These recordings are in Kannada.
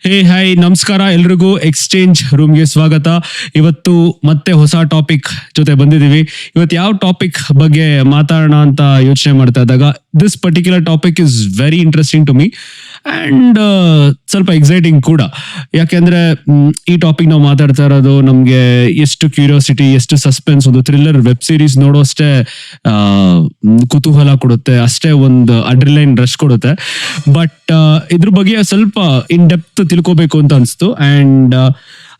ಹಾಯ್ ನಮಸ್ಕಾರ ಎಲ್ರಿಗೂ ಎಕ್ಸ್ಚೇಂಜ್ ರೂಮ್ಗೆ ಸ್ವಾಗತ. ಇವತ್ತು ಮತ್ತೆ ಹೊಸ ಟಾಪಿಕ್ ಜೊತೆ ಬಂದಿದ್ದೀವಿ. ಇವತ್ತು ಯಾವ ಟಾಪಿಕ್ ಬಗ್ಗೆ ಮಾತಾಡೋಣ ಅಂತ ಯೋಚನೆ ಮಾಡ್ತಾ ಇದ್ದಾಗ this particular topic is very interesting to me and ಸ್ವಲ್ಪ ಎಕ್ಸೈಟಿಂಗ್ ಕೂಡ. ಯಾಕೆಂದ್ರೆ ಈ ಟಾಪಿಕ್ ನಾವು ಮಾತಾಡ್ತಾ ಇರೋದು ನಮ್ಗೆ ಎಷ್ಟು ಕ್ಯೂರಿಯಾಸಿಟಿ, ಎಷ್ಟು ಸಸ್ಪೆನ್ಸ್, ಒಂದು ಥ್ರಿಲ್ಲರ್ ವೆಬ್ ಸೀರೀಸ್ ನೋಡೋ ಅಷ್ಟೇ ಕುತೂಹಲ ಕೊಡುತ್ತೆ, ಅಷ್ಟೇ ಒಂದು ಅಡ್ರಿಲೈನ್ ರಶ್ ಕೊಡುತ್ತೆ. ಬಟ್ ಇದ್ರ ಬಗ್ಗೆ ಸ್ವಲ್ಪ ಇನ್ ಡೆಪ್ತ್ ತಿಳ್ಕೋಬೇಕು ಅಂತ ಅನ್ಸ್ತು. And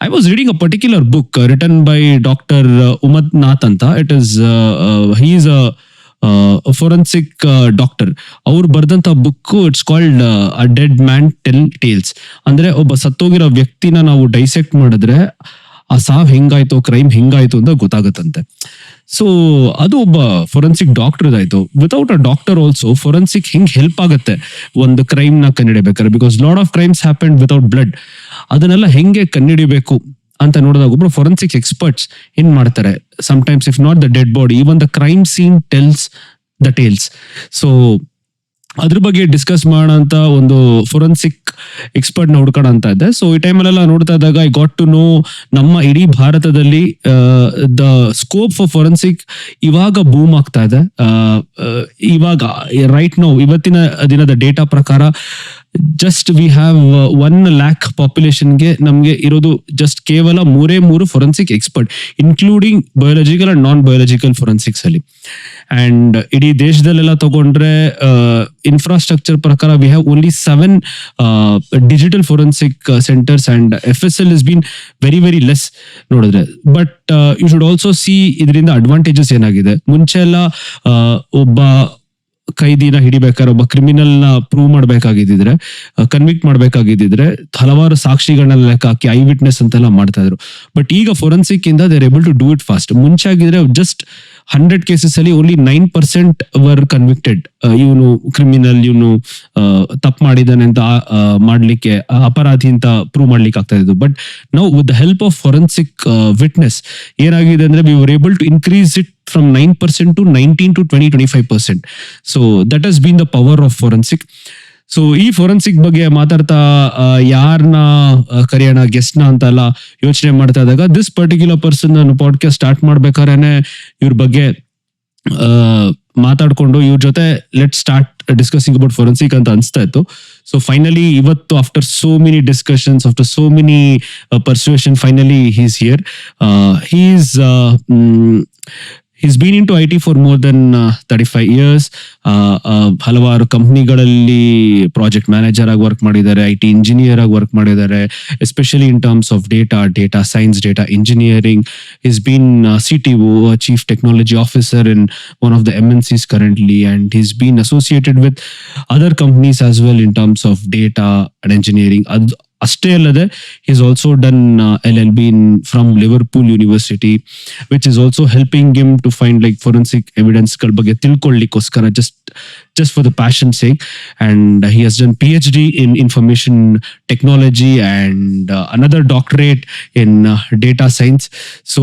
I was reading a particular book written by Dr. Umat Nath anta. He is a forensic doctor. ಅವ್ರು ಬರ್ದಂತ book it's called a dead man tell tales. ಅಂದ್ರೆ ಒಬ್ಬ ಸತ್ತೋಗಿರೋ ವ್ಯಕ್ತಿನ ನಾವು ಡೈಸೆಕ್ಟ್ ಮಾಡಿದ್ರೆ ಆ ಸಾವ್ ಹೆಂಗಾಯ್ತು, ಕ್ರೈಮ್ ಹೆಂಗಾಯ್ತು ಅಂತ ಗೊತ್ತಾಗುತ್ತಂತೆ. ಸೊ ಅದು ಒಬ್ಬ ಫೊರೆನ್ಸಿಕ್ ಡಾಕ್ಟರ್ ಆಯ್ತು. Without a doctor also forensic ಹೆಂಗ್ ಹೆಲ್ಪ್ ಆಗುತ್ತೆ ಒಂದು ಕ್ರೈಮ್ ನ ಕಂಡಿಡಿಬೇಕಾದ್ರೆ, because lot of crimes happen without blood. ಅದನ್ನೆಲ್ಲ ಹೆಂಗೆ ಕಂಡಿಡಿಬೇಕು ಅಂತ ನೋಡಿದಾಗ ಒಬ್ರು ಫೊರೆನ್ಸಿಕ್ ಎಕ್ಸ್ಪರ್ಟ್ಸ್ ಏನ್ ಮಾಡ್ತಾರೆ, sometimes if not the dead body, even the crime scene tells the tales. So ಅದ್ರ ಬಗ್ಗೆ ಡಿಸ್ಕಸ್ ಮಾಡೋಂತ ಒಂದು ಫೊರೆನ್ಸಿಕ್ ಎಕ್ಸ್ಪರ್ಟ್ ನ ಹುಡ್ಕೋಣ ಅಂತ ಇದ್ದೆ. ಸೊ ಈ ಟೈಮಲ್ಲೆಲ್ಲ ನೋಡ್ತಾ ಇದ್ದಾಗ ಐ ಗಾಟ್ ಟು ನೋ ನಮ್ಮ ಇಡೀ ಭಾರತದಲ್ಲಿ ದ ಸ್ಕೋಪ್ ಫಾರ್ ಫೊರೆನ್ಸಿಕ್ ಇವಾಗ ಬೂಮ್ ಆಗ್ತಾ ಇದೆ. ಇವಾಗ ರೈಟ್ ನೌ ಇವತ್ತಿನ ದಿನದ ಡೇಟಾ ಪ್ರಕಾರ ಜಸ್ಟ್ ವಿ ಹ್ಯಾವ್ 1 lakh ಪಾಪ್ಯುಲೇಷನ್ಗೆ ನಮ್ಗೆ ಇರೋದು ಜಸ್ಟ್ ಕೇವಲ 3 forensic expert, including biological and non biological forensics ಅಲ್ಲಿ. ಅಂಡ್ ಇಡೀ ದೇಶದಲ್ಲೆಲ್ಲ ತಗೊಂಡ್ರೆ ಇನ್ಫ್ರಾಸ್ಟ್ರಕ್ಚರ್ ಪ್ರಕಾರ we have only 7 digital forensic centres and FSL is been very very less ನೋಡಿದ್ರೆ. But you should also see ಇದರಿಂದ ಅಡ್ವಾಂಟೇಜಸ್ ಏನಾಗಿದೆ. ಮುಂಚೆ ಎಲ್ಲ ಒಬ್ಬ ಕೈದಿನ ಹಿಡಿಬೇಕಾದ್ರೆ, ಒಬ್ಬ ಕ್ರಿಮಿನಲ್ ನ ಪ್ರೂವ್ ಮಾಡ್ಬೇಕಾಗಿದ್ರೆ, ಕನ್ವಿಕ್ಟ್ ಮಾಡ್ಬೇಕಾಗಿದ್ರೆ ಹಲವಾರು ಸಾಕ್ಷಿಗಳನ್ನ ಲೆಕ್ಕ ಹಾಕಿ ಐ ವಿಟ್ನೆಸ್ ಅಂತೆಲ್ಲ ಮಾಡ್ತಾ ಇದ್ರು. ಬಟ್ ಈಗ ಫೊರೆನ್ಸಿಕ್ ಇಂದ they are able to do it fast. ಮುಂಚೆ ಆಗಿದ್ರೆ ಜಸ್ಟ್ 100 ಕೇಸಸ್ ಅಲ್ಲಿ ಓನ್ಲಿ 9% ವರ್ ಕನ್ವಿಕ್ಟೆಡ್. ಇವನು ಕ್ರಿಮಿನಲ್, ಇವನು ತಪ್ಪು ಮಾಡಿದಾನೆ ಅಂತ ಮಾಡ್ಲಿಕ್ಕೆ, ಅಪರಾಧಿ ಅಂತ ಪ್ರೂವ್ ಮಾಡ್ಲಿಕ್ಕೆ ಆಗ್ತಾ ಇದ್ದು. But now with the help of forensic witness ಏನಾಗಿದೆ ಅಂದ್ರೆ we were able to increase it from 9% to 19 to 20-25%. So that has been the power of forensic. So ಈ ಫೊರೆನ್ಸಿಕ್ ಬಗ್ಗೆ ಮಾತಾಡ್ತಾ ಯಾರನ್ನ ಕರೆಯೋಣ ಗೆಸ್ಟ್ ನ ಅಂತೆಲ್ಲ ಯೋಚನೆ ಮಾಡ್ತಾ ಇದ್ದಾಗ ದಿಸ್ ಪರ್ಟಿಕ್ಯುಲರ್ ಪರ್ಸನ್ ನಾನು ಪಾಡ್ಕಾಸ್ಟ್ ಸ್ಟಾರ್ಟ್ ಮಾಡ್ಬೇಕಾದ್ರೆ ಇವ್ರ ಬಗ್ಗೆ ಮಾತಾಡ್ಕೊಂಡು ಇವ್ರ ಜೊತೆ let start discussing about forensic ಅಂತ ಅನ್ಸ್ತಾ ಇತ್ತು. ಸೊ ಫೈನಲಿ ಇವತ್ತು after so many discussions, after so many persuasion, finally he is here. He's been into IT for more than 35 years. ಹಲವಾರು ಕಂಪ್ನಿಗಳಲ್ಲಿ ಪ್ರಾಜೆಕ್ಟ್ ಮ್ಯಾನೇಜರ್ ಆಗಿ ವರ್ಕ್ ಮಾಡಿದ್ದಾರೆ, IT ಇಂಜಿನಿಯರ್ ಆಗಿ ವರ್ಕ್ ಮಾಡಿದ್ದಾರೆ, especially in terms of data science, data engineering. He's been CTO, Chief Technology Officer in one of the MNCs currently, and he's been associated with other companies as well in terms of data and engineering. ಅಷ್ಟೇ ಅಲ್ಲದೆ he's also done LLB from Liverpool University, which is also helping him to find like forensic evidence ಗಳ ಬಗ್ಗೆ ತಿಳ್ಕೊಳ್ಳಿಕ್ಕೋಸ್ಕರ, just for the passion sake. And he has done PhD in information technology and another doctorate in data science. So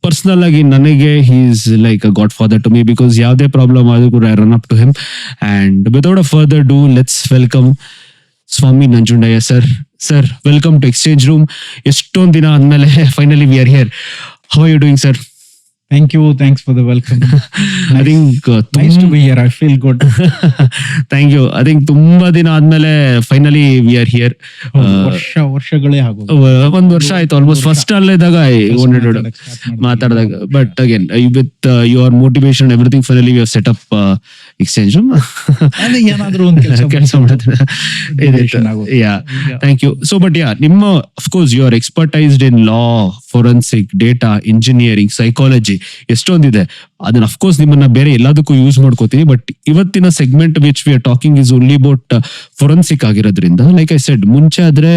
personal ಆಗಿ ನನಗೆ he is like a godfather to me, because ಯಾವುದೇ ಪ್ರಾಬ್ಲಮ್ ಆದ್ರೂ ಕೂಡ I run up to him. And without a further ado, let's welcome Swamy Nanjundaiah sir. Welcome to exchange room. ಎಷ್ಟೊಂದು ದಿನ ಆದ್ಮೇಲೆ finally we are here. How are you doing sir? Thank you. Thanks for the welcome. I think nice to be here. I feel good. Thank you. I think ತುಂಬಾ ದಿನ ಆದ್ಮೇಲೆ ಫೈನಲಿ ವಿ ಆರ್ ಹಿಯರ್. ವರ್ಷಗಳೇ ಆಗೋದು, ಒಂದು ವರ್ಷ ಆಯ್ತು ಆಲ್ಮೋಸ್ಟ್. ಫಸ್ಟ್ ಅಲ್ಲಿದ್ದಾಗ ಮಾತಾಡಿದಾಗ, but again with your motivation everything finally we have set up exchange room. ಏನಾದ್ರೂ ಒಂದು ಕೆಲಸ ಮಾಡಿದ್ರೆ ಥ್ಯಾಂಕ್ ಯು. ಸೊ ಬಟ್ ನಿಮ್ಮ of course you are expertised in law, forensic, data engineering, psychology, ಎಷ್ಟೊಂದಿದೆ. ಅದನ್ನ ಅಫ್ಕೋರ್ಸ್ ನಿಮ್ಮನ್ನ ಬೇರೆ ಎಲ್ಲದಕ್ಕೂ ಯೂಸ್ ಮಾಡ್ಕೋತೀನಿ. ಬಟ್ ಇವತ್ತಿನ segment which we are talking is only about forensic ಆಗಿರೋದ್ರಿಂದ, ಲೈಕ್ ಐ ಸೆಡ್, ಮುಂಚೆ ಆದ್ರೆ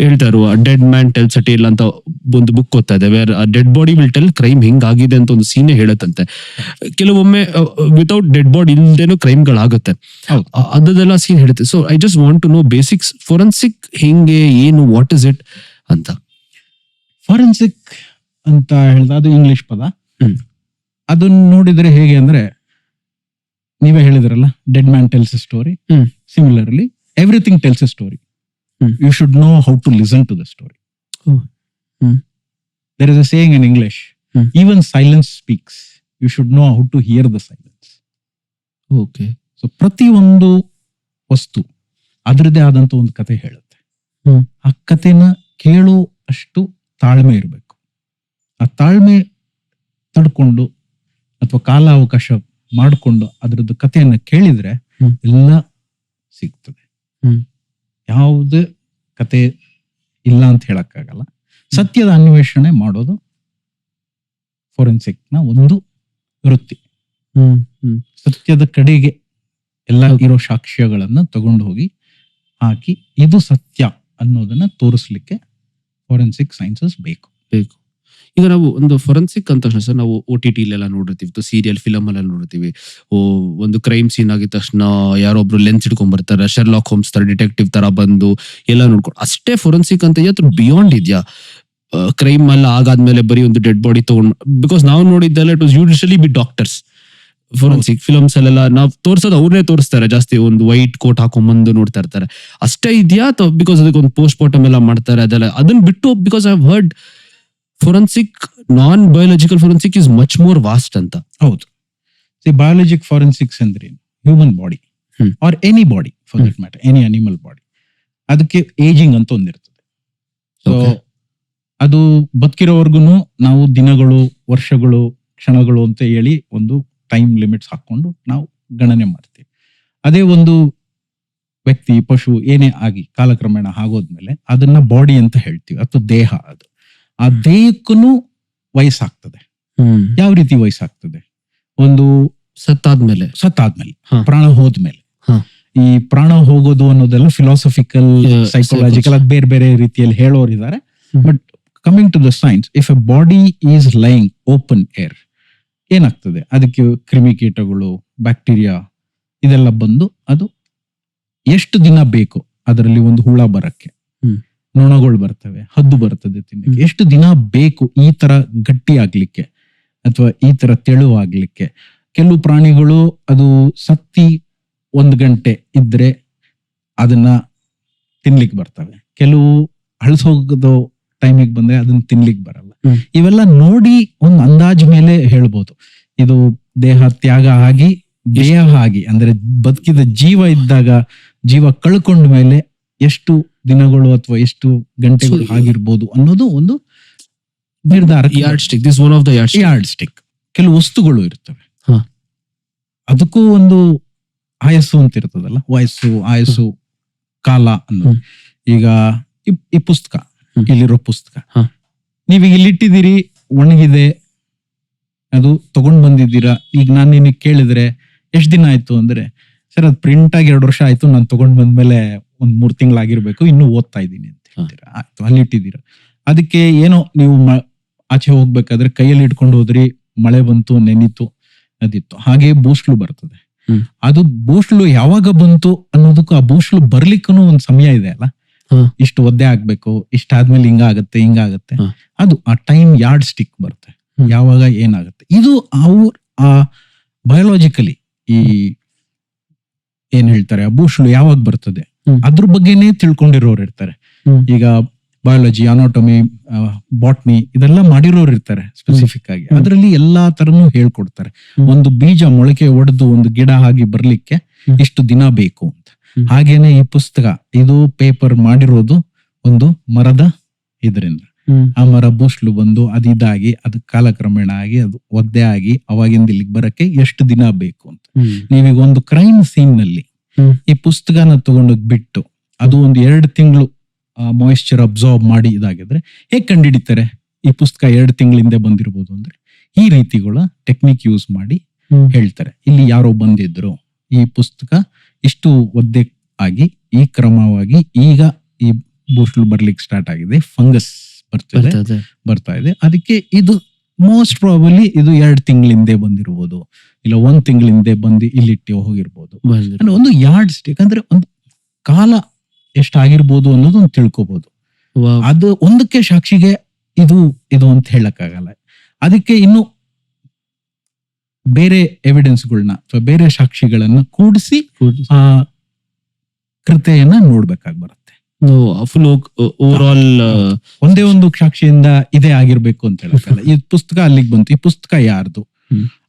ಹೇಳ್ತಾರು dead man tells a tale ಅಂತ ಒಂದು ಬುಕ್ ಓದ್ತಾ ಇದೆ, where dead body will tell crime ಹೆಂಗಾಗಿದೆ ಅಂತ ಒಂದು ಸೀನೆ ಹೇಳತ್ತಂತೆ. ಕೆಲವೊಮ್ಮೆ ವಿತೌಟ್ ಡೆಡ್ ಬಾಡಿ ಇಲ್ದೇನೋ ಕ್ರೈಮ್ಗಳಾಗುತ್ತೆ, ಅದೆಲ್ಲ ಸೀನ್ ಹೇಳುತ್ತೆ. So I just want to know basics, forensic ಹೆಂಗೆ, ಏನು, ವಾಟ್ ಇಸ್ ಇಟ್ ಅಂತ. ಫಾರೆನ್ಸಿಕ್ ಅಂತ ಹೇಳ್ದ, ಅದು ಇಂಗ್ಲಿಷ್ ಪದ. ಅದನ್ನ ನೋಡಿದ್ರೆ ಹೇಗೆ ಅಂದ್ರೆ, ನೀವೇ ಹೇಳಿದ್ರಲ್ಲ, dead man tells A story. Similarly everything tells A story. You should know how to listen to the story. Oh. There is a saying in English, even silence speaks. You should know how to hear the silence. Okay. So ಪ್ರತಿಯೊಂದು ವಸ್ತು ಅದರದೇ ಆದಂತ ಒಂದು ಕತೆ ಹೇಳುತ್ತೆ. ಆ ಕತೆನ ಕೇಳೋ ಅಷ್ಟು ತಾಳ್ಮೆ ಇರಬೇಕು. ಆ ತಾಳ್ಮೆ ತಡ್ಕೊಂಡು ಅಥವಾ ಕಾಲ ಅವಕಾಶ ಮಾಡಿಕೊಂಡು ಅದರದ್ದು ಕಥೆಯನ್ನ ಕೇಳಿದ್ರೆ ಎಲ್ಲ ಸಿಗ್ತದೆ. ಯಾವುದೇ ಕತೆ ಇಲ್ಲ ಅಂತ ಹೇಳಕ್ಕಾಗಲ್ಲ. ಸತ್ಯದ ಅನ್ವೇಷಣೆ ಮಾಡೋದು ಫೋರೆನ್ಸಿಕ್ ನ ಒಂದು ವೃತ್ತಿ. ಸತ್ಯದ ಕಡೆಗೆ ಎಲ್ಲ ಇರೋ ಸಾಕ್ಷ್ಯಗಳನ್ನ ತಗೊಂಡು ಹೋಗಿ ಹಾಕಿ ಇದು ಸತ್ಯ ಅನ್ನೋದನ್ನ ತೋರಿಸ್ಲಿಕ್ಕೆ ಫೋರೆನ್ಸಿಕ್ ಸೈನ್ಸಸ್ ಬೇಕು. ಈಗ ನಾವು ಒಂದು ಫೊರೆನ್ಸಿಕ್ ಅಂತ ತಕ್ಷಣ ಸರ್ ನಾವು OTT ಎಲ್ಲ ನೋಡಿರ್ತೀವಿ, ಸೀರಿಯಲ್ ಫಿಲಮ್ ಎಲ್ಲ ನೋಡಿರ್ತೀವಿ. ಒಂದು ಕ್ರೈಮ್ ಸೀನ್ ಆಗಿದ ತಕ್ಷಣ ಯಾರೊಬ್ರು ಲೆನ್ಸ್ ಇಟ್ಕೊಂಡ್ ಬರ್ತಾರೆ, ಶೆರ್ಲಾಕ್ ಹೋಮ್ಸ್ ತರ ಡಿಟೆಕ್ಟಿವ್ ತರ ಬಂದು ಎಲ್ಲ ನೋಡ್ಕೊಂಡು ಅಷ್ಟೇ ಫೊರೆನ್ಸಿಕ್ ಅಂತ ಅಥವಾ ಬಿಯಾಂಡ್ ಇದೆಯಾ? ಕ್ರೈಮ್ ಎಲ್ಲ ಆಗಾದ್ಮೇಲೆ ಬರೀ ಒಂದು ಡೆಡ್ ಬಾಡಿ ತಗೊಂಡು, ಬಿಕಾಸ್ ನಾವು ನೋಡಿದ್ದೆಲ್ಲ it was usually be doctors. Forensic films ಅಲ್ಲೆಲ್ಲ ನಾವು ತೋರ್ಸೋದು ಅವ್ರನ್ನೇ ತೋರಿಸ್ತಾರೆ, ಜಾಸ್ತಿ ಒಂದು ವೈಟ್ ಕೋಟ್ ಹಾಕೊಂಡ್ಬಂದು ನೋಡ್ತಾ ಇರ್ತಾರೆ. ಅಷ್ಟೇ ಇದೆಯಾ ಅಥವಾ ಬಿಕಾಸ್ ಅದಕ್ಕೆ ಒಂದು ಪೋಸ್ಟ್ ಮಾರ್ಟಮ್ ಎಲ್ಲ ಮಾಡ್ತಾರೆ ಅದೆಲ್ಲ ಅದನ್ನ ಬಿಟ್ಟು, because I have heard forensic non biological forensic is much more vast ಅಂತ. ಹೌದು. ಬಯೋಲಾಜಿಕ್ ಫಾರೆನ್ಸಿಕ್ಸ್ ಅಂದ್ರೆ human body or any body for that matter, any animal body, ಅದಕ್ಕೆ ಏಜಿಂಗ್ ಅಂತ ಒಂದಿರ್ತದೆ. ಸೊ ಅದು ಬದುಕಿರೋವರೆಗೂ ನಾವು ದಿನಗಳು, ವರ್ಷಗಳು, ಕ್ಷಣಗಳು ಅಂತ ಹೇಳಿ ಒಂದು ಟೈಮ್ ಲಿಮಿಟ್ಸ್ ಹಾಕೊಂಡು ನಾವು ಗಣನೆ ಮಾಡ್ತೀವಿ. ಅದೇ ಒಂದು ವ್ಯಕ್ತಿ, ಪಶು ಏನೇ ಆಗಿ ಕಾಲಕ್ರಮೇಣ ಆಗೋದ್ಮೇಲೆ ಅದನ್ನ ಬಾಡಿ ಅಂತ ಹೇಳ್ತೀವಿ, ಅಥವಾ ದೇಹ. ಅದು ಆ ದೇಹಕ್ಕೂ ವಯಸ್ಸಾಗ್ತದೆ. ಯಾವ ರೀತಿ ವಯಸ್ಸಾಗ್ತದೆ? ಒಂದು ಸತ್ತಾದ್ಮೇಲೆ ಪ್ರಾಣ ಹೋದ್ಮೇಲೆ. ಈ ಪ್ರಾಣ ಹೋಗೋದು ಅನ್ನೋದೆಲ್ಲ ಫಿಲಾಸಫಿಕಲ್, ಸೈಕಾಲಜಿಕಲ್, ಅದು ಬೇರೆ ಬೇರೆ ರೀತಿಯಲ್ಲಿ ಹೇಳೋರಿದ್ದಾರೆ. But coming to the science, if a body is lying open air, ಏನಾಗ್ತದೆ? ಅದಕ್ಕೆ ಕ್ರಿಮಿಕೀಟಗಳು, ಬ್ಯಾಕ್ಟೀರಿಯಾ ಇದೆಲ್ಲ ಬಂದು ಅದು ಎಷ್ಟು ದಿನ ಬೇಕು ಅದರಲ್ಲಿ ಒಂದು ಹುಳ ಬರಕ್ಕೆ, ನೊಣಗಳು ಬರ್ತವೆ, ಹದ್ದು ಬರ್ತದೆ ತಿನ್ನಕ್ಕೆ, ಎಷ್ಟು ದಿನ ಬೇಕು ಈ ತರ ಗಟ್ಟಿ ಆಗ್ಲಿಕ್ಕೆ ಅಥವಾ ಈ ತರ ತೆಳುವಾಗ್ಲಿಕ್ಕೆ? ಕೆಲವು ಪ್ರಾಣಿಗಳು ಅದು ಸತ್ತಿ 1 ಗಂಟೆ ಇದ್ರೆ ಅದನ್ನ ತಿನ್ಲಿಕ್ಕೆ ಬರ್ತವೆ, ಕೆಲವು ಹಳಸೋಗದೋ ಟೈಮಿಗೆ ಬಂದ್ರೆ ಅದನ್ನ ತಿನ್ಲಿಕ್ಕೆ ಬರಲ್ಲ. ಇವೆಲ್ಲ ನೋಡಿ ಒಂದು ಅಂದಾಜ್ ಮೇಲೆ ಹೇಳ್ಬೋದು ಇದು ದೇಹ ತ್ಯಾಗ ಆಗಿ, ದೇಹ ಆಗಿ ಅಂದ್ರೆ ಬದುಕಿದ ಜೀವ ಇದ್ದಾಗ ಜೀವ ಕಳ್ಕೊಂಡ ಮೇಲೆ ಎಷ್ಟು ದಿನಗಳು ಅಥವಾ ಎಷ್ಟು ಗಂಟೆಗಳು ಆಗಿರ್ಬೋದು ಅನ್ನೋದು ಒಂದು ನಿರ್ಧಾರ. Yard stick. ಕೆಲವು ವಸ್ತುಗಳು ಇರ್ತವೆ, ಅದಕ್ಕೂ ಒಂದು ಆಯಸ್ಸು ಅಂತ ಇರ್ತದಲ್ಲ, ಆಯಸ್ಸು ಕಾಲ ಅನ್ನೋದು. ಈಗ ಈ ಪುಸ್ತಕ, ಇಲ್ಲಿರೋ ಪುಸ್ತಕ ನೀವೀಗ ಇಲ್ಲಿಟ್ಟಿದ್ದೀರಿ, ಒಣಗಿದೆ, ಅದು ತಗೊಂಡ್ ಬಂದಿದ್ದೀರಾ. ಈಗ ನಾನು ನಿನಗೆ ಕೇಳಿದ್ರೆ ಎಷ್ಟ್ ದಿನ ಆಯ್ತು ಅಂದ್ರೆ, ಸರ್ ಅದು ಪ್ರಿಂಟ್ ಆಗಿ 2 ವರ್ಷ ಆಯ್ತು, ನಾನು ತಗೊಂಡ್ ಬಂದ್ಮೇಲೆ 1-3 ತಿಂಗಳಾಗಿರ್ಬೇಕು, ಇನ್ನೂ ಓದ್ತಾ ಇದ್ದೀನಿ ಅಂತ ಹೇಳ್ತೀರಾ. ಆಯ್ತು, ಅಲ್ಲಿ ಇಟ್ಟಿದ್ದೀರಾ. ಅದಕ್ಕೆ ಏನೋ ನೀವು ಆಚೆ ಹೋಗ್ಬೇಕಾದ್ರೆ ಕೈಯಲ್ಲಿ ಇಟ್ಕೊಂಡು ಹೋದ್ರಿ, ಮಳೆ ಬಂತು, ನೆನೀತು, ಅದಿತ್ತು. ಹಾಗೆ ಬೂಸ್ಲು ಬರ್ತದೆ. ಅದು ಬೂಸ್ಲು ಯಾವಾಗ ಬಂತು ಅನ್ನೋದಕ್ಕೂ, ಆ ಬೂಸ್ಲು ಬರ್ಲಿಕ್ಕೂ ಒಂದು ಸಮಯ ಇದೆ ಅಲ್ಲ. ಇಷ್ಟು ಒದ್ದೆ ಆಗ್ಬೇಕು, ಇಷ್ಟಾದ್ಮೇಲೆ ಹಿಂಗಾಗತ್ತೆ. ಅದು ಆ ಟೈಮ್ ಯಾರ್ಡ್ ಸ್ಟಿಕ್ ಬರುತ್ತೆ, ಯಾವಾಗ ಏನಾಗುತ್ತೆ. ಇದು ಆ ಬಯೋಲಾಜಿಕಲಿ ಈ ಏನ್ ಹೇಳ್ತಾರೆ, ಆ ಬೂಸ್ಲು ಯಾವಾಗ ಬರ್ತದೆ ಅದ್ರ ಬಗ್ಗೆನೇ ತಿಳ್ಕೊಂಡಿರೋರು ಇರ್ತಾರೆ. ಈಗ ಬಯಾಲಜಿ, ಅನಾಟಮಿ, ಬಾಟ್ನಿ ಇದೆಲ್ಲ ಮಾಡಿರೋರು ಇರ್ತಾರೆ ಸ್ಪೆಸಿಫಿಕ್ ಆಗಿ. ಅದರಲ್ಲಿ ಎಲ್ಲಾ ತರನು ಹೇಳ್ಕೊಡ್ತಾರೆ. ಒಂದು ಬೀಜ ಮೊಳಕೆ ಒಡೆದು ಒಂದು ಗಿಡ ಆಗಿ ಬರ್ಲಿಕ್ಕೆ ಇಷ್ಟು ದಿನ ಬೇಕು ಅಂತ. ಹಾಗೇನೆ ಈ ಪುಸ್ತಕ, ಇದು ಪೇಪರ್ ಮಾಡಿರೋದು ಒಂದು ಮರದ ಇದರಿಂದ. ಆ ಮರ ಬೂಸ್ಲು ಬಂದು ಅದಿದಾಗಿ, ಅದು ಕಾಲಕ್ರಮೇಣ ಆಗಿ, ಅದು ಒದ್ದೆ ಆಗಿ ಅವಾಗಿಂದ ಇಲ್ಲಿಗೆ ಬರಕ್ಕೆ ಎಷ್ಟು ದಿನ ಬೇಕು ಅಂತ. ನೀವೀಗ ಒಂದು ಕ್ರೈಮ್ ಸೀನ್ ನಲ್ಲಿ ಈ ಪುಸ್ತಕನ ತಗೊಂಡೋಗ್ ಬಿಟ್ಟು ಅದು ಒಂದು 2 ತಿಂಗಳು ಮಾಯಿಶ್ಚರ್ ಅಬ್ಸಾರ್ಬ್ ಮಾಡಿ ಇದಾಗಿದ್ರೆ ಹೇಗ್ ಕಂಡುಹಿಡಿತಾರೆ ಈ ಪುಸ್ತಕ 2 ತಿಂಗಳಿಂದ ಬಂದಿರ್ಬೋದು ಅಂದ್ರೆ? ಈ ರೀತಿಗಳ ಟೆಕ್ನಿಕ್ ಯೂಸ್ ಮಾಡಿ ಹೇಳ್ತಾರೆ. ಇಲ್ಲಿ ಯಾರೋ ಬಂದಿದ್ರು, ಈ ಪುಸ್ತಕ ಇಷ್ಟು ಒದ್ದೆ ಆಗಿ ಈ ಕ್ರಮವಾಗಿ ಈಗ ಈ ಬೂಸ್ಲು ಬರ್ಲಿಕ್ಕೆ ಸ್ಟಾರ್ಟ್ ಆಗಿದೆ, ಫಂಗಸ್ ಬರ್ತಾ ಇದೆ, ಅದಕ್ಕೆ ಇದು ಮೋಸ್ಟ್ ಪ್ರಾಬಲಿ ಇದು 2 ತಿಂಗಳಿಂದೆ ಬಂದಿರ್ಬೋದು, ಇಲ್ಲ 1 ತಿಂಗಳಿಂದೆ ಬಂದು ಇಲ್ಲಿಟ್ಟು ಹೋಗಿರ್ಬೋದು. ಒಂದು ಯಾರ್ಡ್ ಸ್ಟಿಕ್ ಅಂದ್ರೆ ಒಂದು ಕಾಲ ಎಷ್ಟಾಗಿರ್ಬೋದು ಅನ್ನೋದು ಒಂದು ತಿಳ್ಕೊಬಹುದು. ಅದು ಒಂದಕ್ಕೆ ಸಾಕ್ಷಿಗೆ ಇದು ಅಂತ ಹೇಳಕ್ಕಾಗಲ್ಲ. ಅದಕ್ಕೆ ಇನ್ನು ಬೇರೆ ಎವಿಡೆನ್ಸ್ಗಳನ್ನ ಅಥವಾ ಬೇರೆ ಸಾಕ್ಷಿಗಳನ್ನ ಕೂಡಿಸಿ ಆ ಕೃತೆಯನ್ನ ನೋಡ್ಬೇಕಾಗಿ ಬರುತ್ತೆ. ಫುಲ್ ಓವರ್ ಆಲ್ ಒಂದೇ ಒಂದು ಸಾಕ್ಷಿಯಿಂದ ಇದೇ ಆಗಿರ್ಬೇಕು ಅಂತ ಹೇಳಕ್ಕಲ್ಲ. ಈ ಪುಸ್ತಕ ಅಲ್ಲಿಗೆ ಬಂತು, ಈ ಪುಸ್ತಕ ಯಾರ್ದು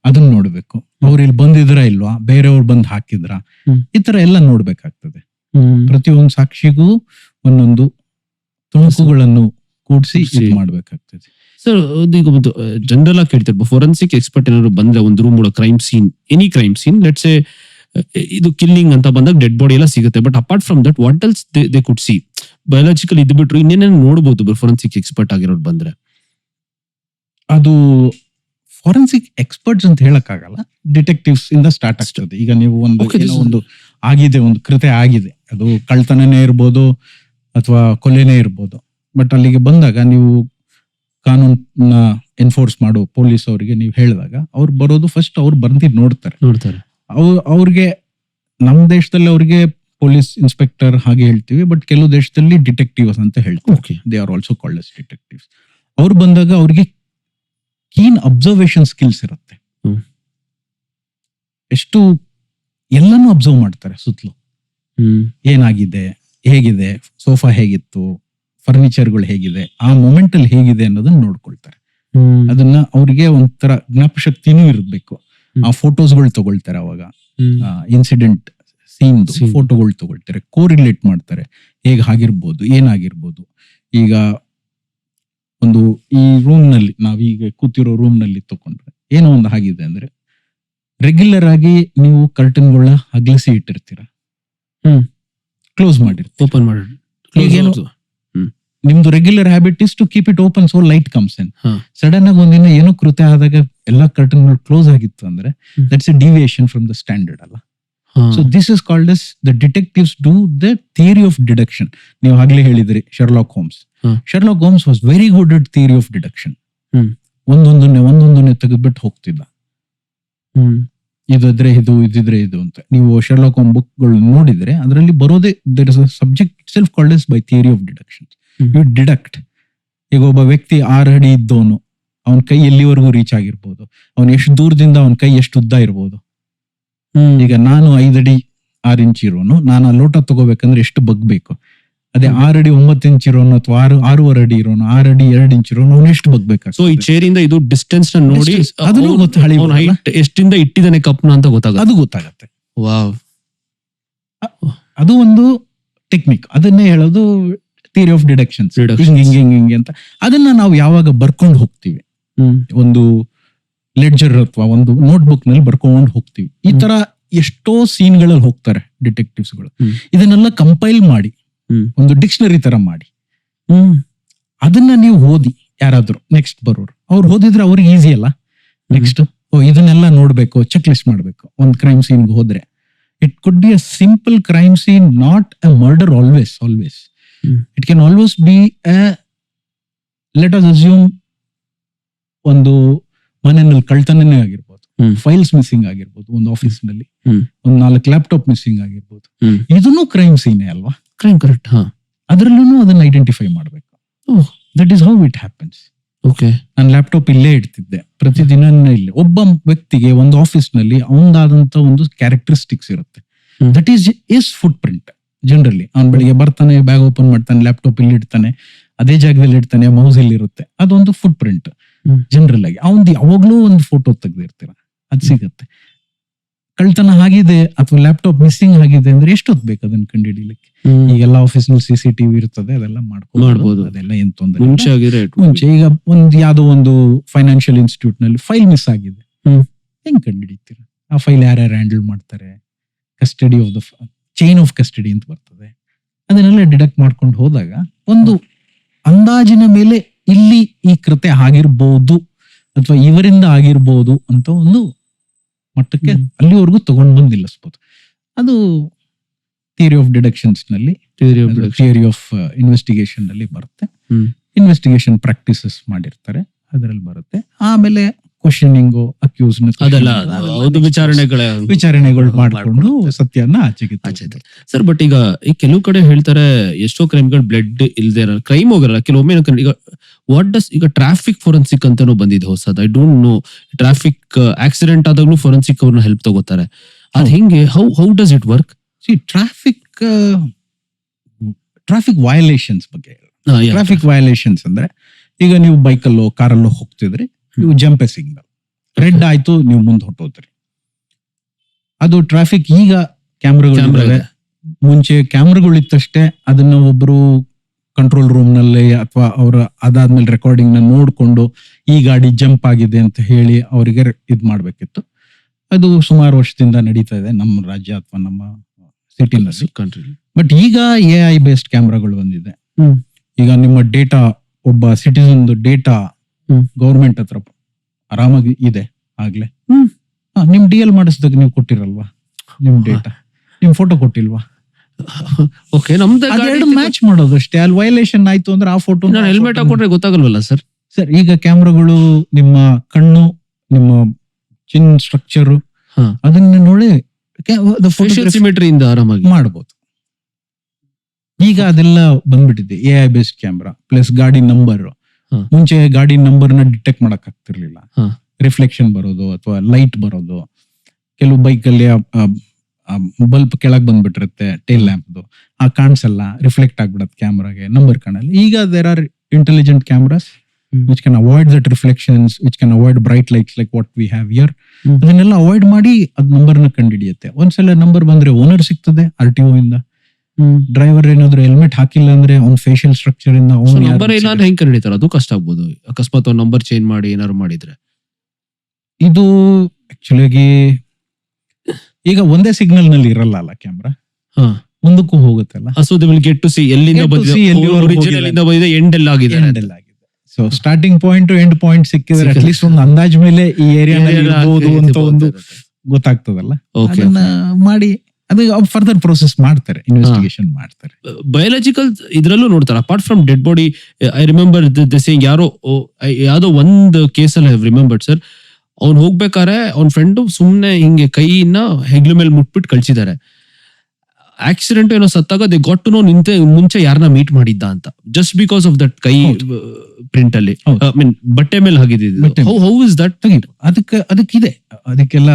ಅದನ್ನ ನೋಡ್ಬೇಕು. ಅವ್ರು ಇಲ್ಲಿ ಬಂದಿದ್ರ ಇಲ್ವಾ, ಬೇರೆಯವ್ರು ಬಂದ್ ಹಾಕಿದ್ರ, ಈ ತರ ಎಲ್ಲ ನೋಡ್ಬೇಕಾಗ್ತದೆ. ಪ್ರತಿಯೊಂದು ಸಾಕ್ಷಿಗೂ ಒಂದೊಂದು ತುಣುಕುಗಳನ್ನು ಕೂಡಿಸಿ ಮಾಡ್ಬೇಕಾಗ್ತದೆ. ಸರ್ ಈಗ ಒಂದು ಜನರಲ್ ಆಗಿ ಕೇಳ್ತಿರ್ಬೋದು, ಫೋರೆನ್ಸಿಕ್ ಎಕ್ಸ್ಪರ್ಟ್ ಏನಾದ್ರು ಬಂದ್ರೆ ಒಂದು ರೂಮ್ ಒಳಗೆ crime scene, any crime scene, let's say ಇದು ಕಿಲ್ಲಿಂಗ್ ಅಂತ ಬಂದಾಗ ಡೆಡ್ ಬಾಡಿ ಎಲ್ಲ ಸಿಗುತ್ತೆ, but apart from that what else they could see, biological ಇದ್ ಬಿಟ್ರು ಇನ್ನೇನೇನು ನೋಡ್ಬೋದು ಫೋರೆನ್ಸಿಕ್ ಎಕ್ಸ್ಪರ್ಟ್ ಆಗಿರೋರು ಬಂದ್ರೆ? ಅದು ಫಾರೆನ್ಸಿಕ್ ಎಕ್ಸ್ಪರ್ಟ್ಸ್ ಅಂತ ಹೇಳಕ್ಕಾಗಲ್ಲ, ಡಿಟೆಕ್ಟಿವ್ಸ್ ಇಂದ ಸ್ಟಾರ್ಟ್ ಆಗ್ತದೆ. ಈಗ ನೀವು ಒಂದು ಆಗಿದೆ, ಒಂದು ಕೃತ್ಯ ಆಗಿದೆ, ಅದು ಕಳ್ತನನೇ ಇರ್ಬೋದು ಅಥವಾ ಕೊಲೆನೇ ಇರ್ಬೋದು, ಬಟ್ ಅಲ್ಲಿಗೆ ಬಂದಾಗ ನೀವು ಕಾನೂನ ಎನ್ಫೋರ್ಸ್ ಮಾಡೋ ಪೊಲೀಸ್ ಅವರಿಗೆ ನೀವು ಹೇಳಿದಾಗ ಅವ್ರು ಬರೋದು ಫಸ್ಟ್ ಅವ್ರು ಬಂದು ನೋಡ್ತಾರೆ. ಅವ್ರಿಗೆ ನಮ್ಮ ದೇಶದಲ್ಲಿ ಅವ್ರಿಗೆ ಪೊಲೀಸ್ ಇನ್ಸ್ಪೆಕ್ಟರ್ ಹಾಗೆ ಹೇಳ್ತೀವಿ, ಬಟ್ ಕೆಲವು ದೇಶದಲ್ಲಿ ಡಿಟೆಕ್ಟಿವ್ಸ್ ಅಂತ ಹೇಳ್ತೀವಿ. They are also called as detectives. ಅವ್ರು ಬಂದಾಗ ಅವ್ರಿಗೆ ಕೀನ್ ಅಬ್ಸರ್ವೇಷನ್ ಸ್ಕಿಲ್ಸ್ ಇರುತ್ತೆ. ಎಷ್ಟು ಎಲ್ಲಾನು ಅಬ್ಸರ್ವ್ ಮಾಡ್ತಾರೆ ಸುತ್ತಲೂ, ಏನಾಗಿದೆ, ಹೇಗಿದೆ, ಸೋಫಾ ಹೇಗಿತ್ತು, ಫರ್ನಿಚರ್ಗಳು ಹೇಗಿದೆ, ಆ ಮೊಮೆಂಟ್ ಅಲ್ಲಿ ಹೇಗಿದೆ ಅನ್ನೋದನ್ನ ನೋಡ್ಕೊಳ್ತಾರೆ. ಅದನ್ನ ಅವ್ರಿಗೆ ಒಂಥರ ಜ್ಞಾಪಶಕ್ತಿನೂ ಇರ್ಬೇಕು. ಆ ಫೋಟೋಸ್ಗಳು ತಗೊಳ್ತಾರೆ, ಅವಾಗ ಇನ್ಸಿಡೆಂಟ್ ಸೀನ್ ಫೋಟೋಗಳು ತಗೊಳ್ತಾರೆ, ಕೋರಿಲೇಟ್ ಮಾಡ್ತಾರೆ, ಹೇಗ್ ಆಗಿರ್ಬೋದು, ಏನಾಗಿರ್ಬೋದು. ಈಗ ಒಂದು ಈ ರೂಮ್ ನಲ್ಲಿ, ನಾವೀಗ ಕೂತಿರೋ ರೂಮ್ ನಲ್ಲಿ ತಕೊಂಡ್ರೆ ಏನೋ ಒಂದು ಆಗಿದೆ ಅಂದ್ರೆ, ರೆಗ್ಯುಲರ್ ಆಗಿ ನೀವು ಕರ್ಟನ್ಗಳನ್ನ ಅಗಲಿಸಿ ಇಟ್ಟಿರ್ತೀರ, ಕ್ಲೋಸ್ ಮಾಡಿರ್ತೀರ, ಓಪನ್ ಮಾಡಿ. ನಿಮ್ದು regular habit is to keep it open so light comes in. Sudden ಆಗಿ ಒಂದಿನ ಏನೋ ಕೃತ್ಯ ಆದಾಗ ಎಲ್ಲಾ ಕರ್ಟನ್ ಕ್ಲೋಸ್ ಆಗಿತ್ತು ಅಂದ್ರೆ that's a deviation from the standard ಅಲ್ಲ. So this is called as the detectives do the theory of deduction. ನೀವು ಆಗ್ಲೇ ಹೇಳಿದ್ರಿ Sherlock Holmes. Sherlock Holmes was very good at theory of deduction. ಒಂದೊಂದನ್ನೇ ತೆಗೆದ್ಬಿಟ್ಟು ಹೋಗ್ತಿದ್ದ, ಇದಿದ್ರೆ ಇದು, ಇದಿದ್ರೆ ಇದು ಅಂತ. ನೀವು ಶರ್ಲಾಕ್ ಹೋಮ್ ಬುಕ್ಗಳು ನೋಡಿದ್ರೆ ಅದರಲ್ಲಿ ಬರೋದೇ there is a subject self called as by theory of deduction. You deduct. ಈಗ ಒಬ್ಬ ವ್ಯಕ್ತಿ 6 ಅಡಿ ಇದ್ದವನು, ಅವನ ಕೈ ಎಲ್ಲಿವರೆಗೂ ರೀಚ್ ಆಗಿರ್ಬೋದು, ಅವನ್ ಎಷ್ಟು ದೂರದಿಂದ ಅವನ ಕೈ ಎಷ್ಟು ಉದ್ದ ಇರ್ಬೋದು. ಈಗ ನಾನು 5 ಅಡಿ 6 ಇಂಚ್ ಇರೋನು, ನಾನು ಆ ಲೋಟ ತಗೋಬೇಕಂದ್ರೆ ಎಷ್ಟು ಬಗ್ಬೇಕು. ಅದೇ 6 ಅಡಿ 9 ಇಂಚ್ ಇರೋನು ಅಥವಾ 6.5 ಅಡಿ ಇರೋನು, 6 ಅಡಿ 2 ಇಂಚ್ ಇರೋನು, ಅವ್ನು ಎಷ್ಟು ಬಗ್ಬೇಕು. ಸೊ ಈ ಚೇರ್ ಇಂದ ಇದು ಡಿಸ್ಟೆನ್ಸ್ ನ ನೋಡಿ ಅದನ್ನು ಹೈಟ್ ಎಷ್ಟಿಂದ ಇಟ್ಟಿದ್ದಾನೆ ಕಪ್ನ ಅಂತ ಗೊತ್ತಾಗುತ್ತೆ. ಅದು ಗೊತ್ತಾಗತ್ತೆ. ವಾವ್, ಅದು ಒಂದು ಟೆಕ್ನಿಕ್. ಅದನ್ನೇ ಹೇಳೋದು ಥಿಯರಿ ಆಫ್ ಡಿಡಕ್ಷನ್ಸ್. ಹಿಂಗೆ ಅಂತ ಅದನ್ನ ನಾವು ಯಾವಾಗ ಬರ್ಕೊಂಡು ಹೋಗ್ತೀವಿ, ಒಂದು ಲೆಡ್ಜರ್ ಅಥವಾ ಒಂದು ನೋಟ್ಬುಕ್ ನಲ್ಲಿ ಬರ್ಕೊಂಡು ಹೋಗ್ತೀವಿ. ಈ ತರ ಎಷ್ಟೋ ಸೀನ್ ಗಳಲ್ಲಿ ಹೋಗ್ತಾರೆ ಡಿಟೆಕ್ಟಿವ್ಸ್ ಗಳು. ಇದನ್ನೆಲ್ಲ ಕಂಪೈಲ್ ಮಾಡಿ ಒಂದು ಡಿಕ್ಷನರಿ ತರ ಮಾಡಿ ಅದನ್ನ ನೀವು ಓದಿ, ಯಾರಾದ್ರೂ ನೆಕ್ಸ್ಟ್ ಬರೋರು ಅವ್ರು ಓದಿದ್ರೆ ಅವ್ರಿಗೆ ಈಸಿ ಅಲ್ಲ. ನೆಕ್ಸ್ಟ್ ಇದನ್ನೆಲ್ಲ ನೋಡ್ಬೇಕು, ಚೆಕ್ ಲಿಸ್ಟ್ ಮಾಡ್ಬೇಕು. ಒಂದು ಕ್ರೈಮ್ ಸೀನ್ ಹೋದ್ರೆ it could be a simple crime scene, not a murder. Always it can always be a, let us assume, ಒಂದು ಮನೆಯಲ್ಲಿ ಕಳ್ತನನೇ ಆಗಿರ್ಬೋದು, ಫೈಲ್ಸ್ ಮಿಸ್ಸಿಂಗ್ ಆಗಿರ್ಬೋದು, ಒಂದು ಆಫೀಸ್ ನಲ್ಲಿ ಒಂದು 4 ಲ್ಯಾಪ್ಟಾಪ್ ಮಿಸ್ಸಿಂಗ್ ಆಗಿರ್ಬೋದು. ಇದನ್ನು ಕ್ರೈಮ್ ಸೀನೇ ಅಲ್ವಾ? Crime, correct. ಅದ್ರಲ್ಲೂ ಅದನ್ನ ಐಡೆಂಟಿಫೈ ಮಾಡ್ಬೇಕು. That is how it happens. ನಾನು ಲ್ಯಾಪ್ಟಾಪ್ ಇಲ್ಲೇ ಇಡ್ತಿದ್ದೆ ಪ್ರತಿದಿನ. ಇಲ್ಲಿ ಒಬ್ಬ ವ್ಯಕ್ತಿಗೆ ಒಂದು ಆಫೀಸ್ ನಲ್ಲಿ ಅವನದಾದಂತ ಒಂದು ಕ್ಯಾರೆಕ್ಟರಿಸ್ಟಿಕ್ಸ್ ಇರುತ್ತೆ. That is foot print. Generally ಅವ್ನ್ ಬೆಳಿಗ್ಗೆ ಬರ್ತಾನೆ, ಬ್ಯಾಗ್ ಓಪನ್ ಮಾಡ್ತಾನೆ, ಲ್ಯಾಪ್ಟಾಪ್ ಇಲ್ಲಿ ಇಡ್ತಾನೆ, ಅದೇ ಜಾಗದಲ್ಲಿ ಇಡ್ತಾನೆ, ಮೌಸ್ ಇಲ್ಲಿ ಇರುತ್ತೆ, ಅದೊಂದು ಫುಟ್ ಪ್ರಿಂಟ್. ಜನರಲ್ ಆಗಿ ಅವನ್ದು ಯಾವಾಗ್ಲೂ ಒಂದು ಫೋಟೋ ತೆಗ್ದಿರ್ತೀರ, ಅದ್ ಸಿಗತ್ತೆ. ಕಳ್ತನ ಆಗಿದೆ ಅಥವಾ ಲ್ಯಾಪ್ಟಾಪ್ ಮಿಸ್ಸಿಂಗ್ ಆಗಿದೆ ಅಂದ್ರೆ ಎಷ್ಟೊತ್ತು ಬೇಕು ಅದನ್ನ ಕಂಡುಹಿಡಿಯಲಿಕ್ಕೆ? ಈಗೆಲ್ಲ ಆಫೀಸ್ ನಲ್ಲಿ CCTV ಇರ್ತದೆ, ಅದೆಲ್ಲ ಮಾಡ್ಬೋದು. ಅದೆಲ್ಲ ಏನ್ ತೊಂದರೆ ಮುಂಚೆ. ಈಗ ಯಾವ್ದೋ ಒಂದು ಫೈನಾನ್ಷಿಯಲ್ ಇನ್ಸ್ಟಿಟ್ಯೂಟ್ ನಲ್ಲಿ ಫೈಲ್ ಮಿಸ್ ಆಗಿದೆ, ಹೆಂಗ್ ಕಂಡುಹಿಡಿತೀರ? ಆ ಫೈಲ್ ಯಾರ್ಯಾರು ಹ್ಯಾಂಡಲ್ ಮಾಡ್ತಾರೆ, custody of the chain of custody ಅಂತ ಬರ್ತದೆ. ಅದನ್ನೆಲ್ಲ ಡಿಡಕ್ಟ್ ಮಾಡ್ಕೊಂಡು ಹೋದಾಗ ಒಂದು ಅಂದಾಜಿನ ಮೇಲೆ ಇಲ್ಲಿ ಈ ಕೃತ್ಯ ಆಗಿರ್ಬೋದು ಅಥವಾ ಇವರಿಂದ ಆಗಿರ್ಬೋದು ಅಂತ ಒಂದು ಮಟ್ಟಕ್ಕೆ ಅಲ್ಲಿವರೆಗೂ ತಗೊಂಡು ಬಂದು ನಿಲ್ಲಿಸಬಹುದು. ಅದು ಥಿಯರಿ ಆಫ್ ಡಿಡಕ್ಷನ್ಸ್ ನಲ್ಲಿ, ಥಿಯರಿ ಆಫ್ ಇನ್ವೆಸ್ಟಿಗೇಷನ್ ನಲ್ಲಿ ಬರುತ್ತೆ. ಇನ್ವೆಸ್ಟಿಗೇಷನ್ ಪ್ರಾಕ್ಟೀಸಸ್ ಮಾಡಿರ್ತಾರೆ, ಅದರಲ್ಲಿ ಬರುತ್ತೆ. ಆಮೇಲೆ ಕ್ವಶನಿಂಗು, ಅಕ್ಯೂಸ್ ವಿಚಾರಣೆಗಳು ಮಾಡ್ಕೊಂಡು ಸತ್ಯನ ಆಚೆಗೆ. ಸರ್, ಬಟ್ ಈಗ ಈ ಕೆಲವು ಕಡೆ ಹೇಳ್ತಾರೆ ಎಷ್ಟೋ ಕ್ರೈಮ್ಗಳು ಬ್ಲಡ್ ಇಲ್ದೇ ಇರಲ್ಲ, ಕ್ರೈಮ್ ಹೋಗಲ್ಲ. ಕೆಲವೊಮ್ಮೆ ಈಗ ವಾಟ್ ಡಸ್, ಈಗ ಟ್ರಾಫಿಕ್ ಫೋರೆನ್ಸಿಕ್ ಅಂತಾನು ಬಂದಿದೆ ಹೊಸದು. I don't know, traffic accident ಆದಾಗ್ಲೂ ಫೋರೆನ್ಸಿಕ್ ಅವ್ರನ್ನ ಹೆಲ್ಪ್ ತಗೋತಾರೆ. ಅದ್ ಹೆಂಗೆ, how does it work? Traffic violations ಬಗ್ಗೆ. ಟ್ರಾಫಿಕ್ ವಯಲೇಷನ್ಸ್ ಅಂದ್ರೆ ಈಗ ನೀವು ಬೈಕಲ್ಲೋ ಕಾರಲ್ಲೋ ಹೋಗ್ತಿದ್ರಿ, ನೀವು ಜಂಪ್ ಎ ಸಿಗ್ನಲ್, ರೆಡ್ ಆಯ್ತು, ನೀವು ಮುಂದೆ ಹೊಟ್ಟೋದ್ರಿ, ಅದು ಟ್ರಾಫಿಕ್. ಈಗ ಕ್ಯಾಮ್ರಾಗಳು, ಮುಂಚೆ ಕ್ಯಾಮ್ರಾಗಳು ಇತ್ತಷ್ಟೇ, ಅದನ್ನ ಒಬ್ರು ಕಂಟ್ರೋಲ್ ರೂಮ್ ನಲ್ಲಿ ಅಥವಾ ಅವರ ಅದಾದ್ಮೇಲೆ ರೆಕಾರ್ಡಿಂಗ್ ನ ನೋಡ್ಕೊಂಡು ಈ ಗಾಡಿ ಜಂಪ್ ಆಗಿದೆ ಅಂತ ಹೇಳಿ ಅವರಿಗೆ ಇದ್ ಮಾಡ್ಬೇಕಿತ್ತು. ಅದು ಸುಮಾರು ವರ್ಷದಿಂದ ನಡೀತಾ ಇದೆ ನಮ್ಮ ರಾಜ್ಯ ಅಥವಾ ನಮ್ಮ ಸಿಟಿನಲ್ಲಿ. ಬಟ್ ಈಗ AI ಬೇಸ್ಡ್ ಕ್ಯಾಮ್ರಾಗಳು ಬಂದಿದೆ. ಈಗ ನಿಮ್ಮ ಡೇಟಾ, ಒಬ್ಬ ಸಿಟಿಸನ್ ಡೇಟಾ ಗೌರ್ಮೆಂಟ್ ಹತ್ರ ಆರಾಮಾಗಿ ಇದೆ ಆಗ್ಲೇ. ನಿಮ್ DL ಮಾಡಿಸಿದಾಗ ನೀವು ಕೊಟ್ಟಿರಲ್ವಾ ನಿಮ್ ಡೇಟಾ, ನಿಮ್ ಫೋಟೋ ಕೊಟ್ಟಿಲ್ವಾ? ಓಕೆ, ನಮ್ದು ಅದೆರಡು ಮ್ಯಾಚ್ ಮಾಡೋದು ಅಷ್ಟೇ. ಅಲ್ಲಿ ವೈಲೇಷನ್ ಆಯ್ತು ಅಂದ್ರೆ ಆ ಫೋಟೋ ಹೆಲ್ಮೆಟ್ ಹಾಕೊಂಡ್ರೆ ಗೊತ್ತಾಗಲ್ವಲ್ಲ ಸರ್? ಸರ್, ಈಗ ಕ್ಯಾಮ್ರಾಗಳು ನಿಮ್ಮ ಕಣ್ಣು, ನಿಮ್ಮ ಚಿನ್ ಸ್ಟ್ರಕ್ಚರ್ ಅದನ್ನ ನೋಡಿ ಸಿಮೆಟ್ರಿಯಿಂದ ಆರಾಮಾಗಿ ಮಾಡಬಹುದು. ಈಗ ಅದೆಲ್ಲ ಬಂದ್ಬಿಟ್ಟಿದೆ AI ಬೇಸ್ಡ್ ಕ್ಯಾಮ್ರಾ ಪ್ಲಸ್ ಗಾಡಿ ನಂಬರ್. ಮುಂಚೆ ಗಾಡಿ ನಂಬರ್ ನ ಡಿಟೆಕ್ಟ್ ಮಾಡಕ್ ಆಗ್ತಿರ್ಲಿಲ್ಲ, ರಿಫ್ಲೆಕ್ಷನ್ ಬರೋದು ಅಥವಾ ಲೈಟ್ ಬರೋದು. ಕೆಲವು ಬೈಕ್ ಅಲ್ಲಿ ಬಲ್ಬ್ ಕೆಳಗ್ ಬಂದ್ಬಿಟ್ಟಿರುತ್ತೆ ಟೇಲ್ ಲ್ಯಾಂಪ್ದು, ಆ ಕಾಣಿಸಲ್ಲ, ರಿಫ್ಲೆಕ್ಟ್ ಆಗ್ಬಿಡತ್ತೆ ಕ್ಯಾಮ್ರಾಗೆ, ನಂಬರ್ ಕಾಣಲ್ಲ. ಈಗ there are intelligent cameras which can avoid that reflections, which can avoid bright lights like what we have here. ಅದನ್ನೆಲ್ಲ ಅವಾಯ್ಡ್ ಮಾಡಿ ಅದ್ ನಂಬರ್ ನ ಕಂಡುಹಿಡಿಯುತ್ತೆ. ಒಂದ್ಸಲ ನಂಬರ್ ಬಂದ್ರೆ ಓನರ್ ಸಿಗ್ತದೆ RTO ಇಂದ. ಡ್ರೈವರ್ ಏನಾದ್ರು ಹೆಲ್ಮೆಟ್ ಹಾಕಿಲ್ಲ ಅಂದ್ರೆ ಅವ್ನ ಫೇಶಿಯಲ್ ಸ್ಟ್ರಕ್ಚರ್ ಇಂದ ನಂಬರ್ ಇಲ್ಲ ಅಂದ್ರೆ ಹೆಂಗ್ ಕಂಡುಹಿಡಿತಾರೆ? ಅದು ಕಷ್ಟ ಆಗ್ಬೋದು ಅಕಸ್ಮಾತ್ ಅವ್ನ ನಂಬರ್ ಚೇಂಜ್ ಮಾಡಿ ಏನಾದ್ರು ಮಾಡಿದ್ರೆ. ಇದು ಆಕ್ಚುಲಿ ಈಗ ಒಂದೇ ಸಿಗ್ನಲ್ ನಲ್ಲಿ ಇರಲ್ಲ ಅಲ್ಲ ಕ್ಯಾಮ್ರಾ, ಮುಂದಕ್ಕೂ ಹೋಗುತ್ತಲ್ಲ. So they will get to see ಎಲ್ಲಿಂದ ಒರಿಜಿನಲ್ ಇಂದ ಬಂದಿದೆ, ಎಂಡ್ ಎಲ್ಲ ಆಗಿದೆ. So starting point end point ಸಿಕ್ಕಿದ್ರೆ ಅಟ್ಲೀಸ್ಟ್ ಒಂದು ಅಂದಾಜ್ ಮೇಲೆ ಈ ಏರಿಯಾದಲ್ಲಿ ಇರಬಹುದು ಅಂತ ಒಂದು ಗೊತ್ತಾಗ್ತದಲ್ಲ. ಅದನ್ನ ಮಾಡಿ ಅದು ಫರ್ದರ್ ಪ್ರೋಸೆಸ್ ಮಾಡ್ತಾರೆ, ಇನ್ವೆಸ್ಟಿಗೇಷನ್ ಮಾಡ್ತಾರೆ. ಬಯೋಲಾಜಿಕಲ್ ಇದ್ರಲ್ಲೂ ನೋಡ್ತಾರೆ. Apart from dead body, I remember the saying, ಯಾವ್ದೋ ಒಂದು ಕೇಸಲ್ಲಿ ಐ ರಿಮೆಂಬರ್ಡ್ ಸರ್, ಅವ್ನು ಹೋಗ್ಬೇಕಾರೆ ಅವ್ನ ಫ್ರೆಂಡು ಸುಮ್ನೆ ಹಿಂಗೆ ಕೈನ ಹೆಗ್ಲ ಮೇಲೆ ಮುಟ್ಬಿಟ್ಟು ಕಳ್ಸಿದ್ದಾರೆ. ಆಕ್ಸಿಡೆಂಟ್ ಏನೋ ಸತ್ತಾಗ ದೇ ಗಾಟ್ ಟು ನೋ ಮುಂಚೆ ಯಾರನ್ನ ಮೀಟ್ ಮಾಡಿದ್ದ ಅಂತ, ಜಸ್ಟ್ ಬಿಕಾಸ್ ಆಫ್ ದಟ್ ಕೈ ಪ್ರಿಂಟ್ ಅಲ್ಲಿ, ಐ ಮೀನ್ ಬಟ್ಟೆ ಮೇಲೆ ಹಾಗಿದ್ದು. How is that? ಅದಕ್ಕಿದೆ, ಅದಕ್ಕೆಲ್ಲ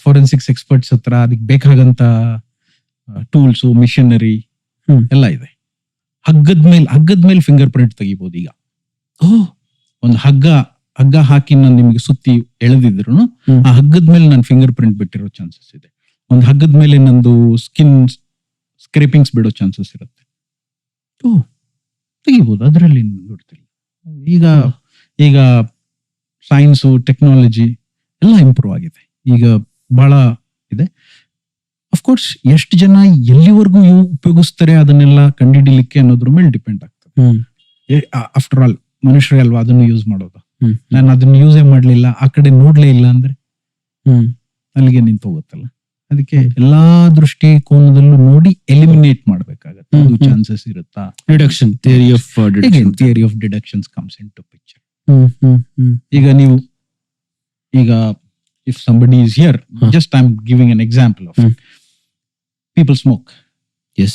ಫೋರೆನ್ಸಿಕ್ಸ್ ಎಕ್ಸ್ಪರ್ಟ್ಸ್ ಹತ್ರ ಅದಕ್ಕೆ ಬೇಕಾಗಂತ ಟೂಲ್ಸ್, ಮಿಷನರಿ ಎಲ್ಲ ಇದೆ. ಹಗ್ಗದ ಮೇಲೆ ಫಿಂಗರ್ ಪ್ರಿಂಟ್ ತೆಗಿಬಹುದು. ಈಗ ಒಂದು ಹಗ್ಗ ಹಾಕಿ ನಾನು ನಿಮ್ಗೆ ಸುತ್ತಿ ಎಳೆದಿದ್ರು ಆ ಹಗ್ಗದ ಮೇಲೆ ನನ್ನ ಫಿಂಗರ್ ಪ್ರಿಂಟ್ ಬಿಟ್ಟಿರೋ ಚಾನ್ಸಸ್ ಇದೆ. ಒಂದು ಹಗ್ಗದ ಮೇಲೆ ನಂದು ಸ್ಕಿನ್ ಸ್ಕ್ರೇಪಿಂಗ್ಸ್ ಬಿಡೋ ಚಾನ್ಸಸ್ ಇರುತ್ತೆ. ತೆಗಿಬಹುದು, ಅದರಲ್ಲಿ ನೋಡ್ತಿಲ್ಲ. ಈಗ ಸೈನ್ಸು, ಟೆಕ್ನಾಲಜಿ ಎಲ್ಲ ಇಂಪ್ರೂವ್ ಆಗಿದೆ. ಈಗ ಬಹಳ ಇದೆ. ಅಫ್ಕೋರ್ಸ್ ಎಷ್ಟು ಜನ ಎಲ್ಲಿವರೆಗೂ ಉಪಯೋಗಿಸ್ತಾರೆ ಅದನ್ನೆಲ್ಲ ಕಂಡುಹಿಡಿಲಿಕ್ಕೆ ಅನ್ನೋದ್ರ ಮೇಲೆ ಡಿಪೆಂಡ್ ಆಗ್ತದೆ. ಆಫ್ಟರ್ ಆಲ್ ಮನುಷ್ಯರೇ ಅಲ್ವಾ ಅದನ್ನು ಯೂಸ್ ಮಾಡೋದು. ನಾನು ಅದನ್ನ ಯೂಸೇ ಮಾಡ್ಲಿಲ್ಲ, ಆ ಕಡೆ ನೋಡ್ಲೇ ಇಲ್ಲ ಅಂದ್ರೆ ಅಲ್ಲಿಗೆ ನಿಂತು ಹೋಗುತ್ತಲ್ಲ. ಅದಕ್ಕೆ ಎಲ್ಲಾ ದೃಷ್ಟಿಕೋನದಲ್ಲೂ ನೋಡಿ ಎಲಿಮಿನೇಟ್ ಮಾಡ್ಬೇಕಾಗತ್ತೆ. ಅದು ಚಾನ್ಸಸ್ ಇರುತ್ತಾ? Deduction theory of deductions comes in to picture. ಈಗ if somebody is here, just I'm giving an example of it. People smoke. Yes.